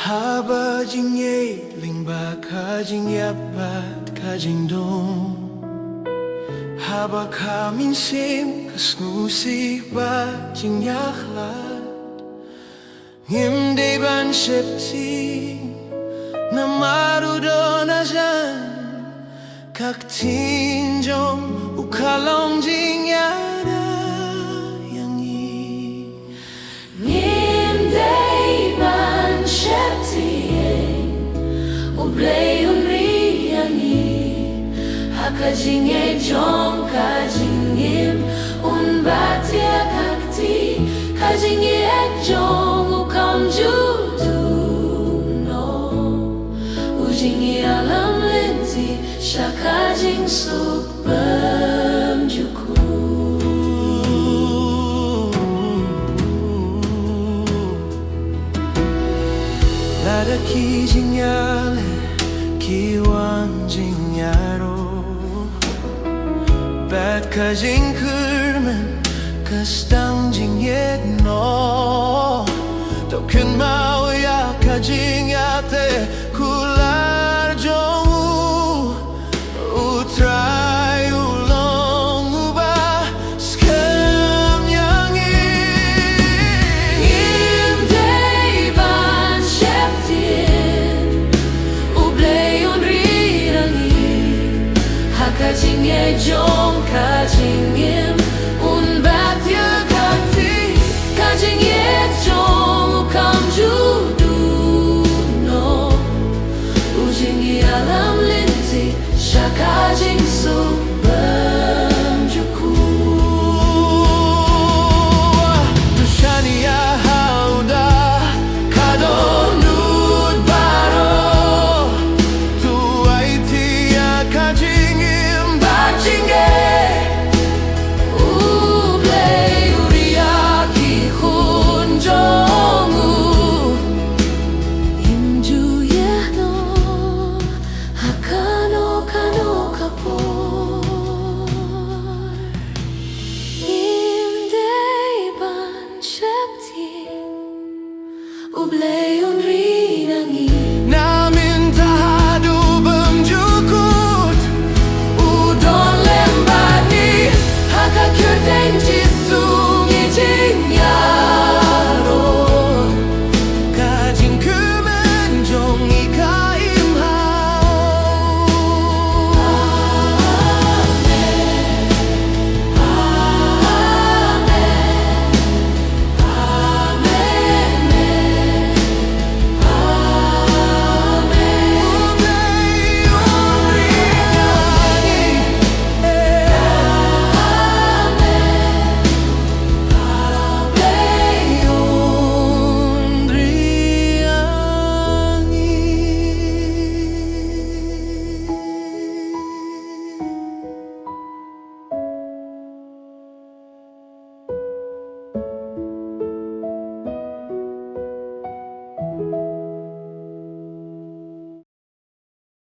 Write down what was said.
Habajing ye lingba kajing yapat kajing dong Haba kamin sim kasnusi ba jing yakhla Ngim de ban shepti na marudo na jan Kaktin jong ukalong jing yada yangi Kajing e jong kajing im un batia kakti kajing e jong ukam judu no ujing e alam lenti shakajing suk bam juku Lada ki jing yale ki wan jing yaro Bad kajing kurman kastang jing yet no Token mau ya kajing yate kular jong utrai ulong uba skam yangi Im day ban sheptin ublay on rirangi hakajing e jong kajing im un batia kakti kajing e jong ukam judu no ujing e alam linti shakajing suk bam juku Tushani ya hauda kado nud baro Tu aiti ya kajing im bajinge Ublay on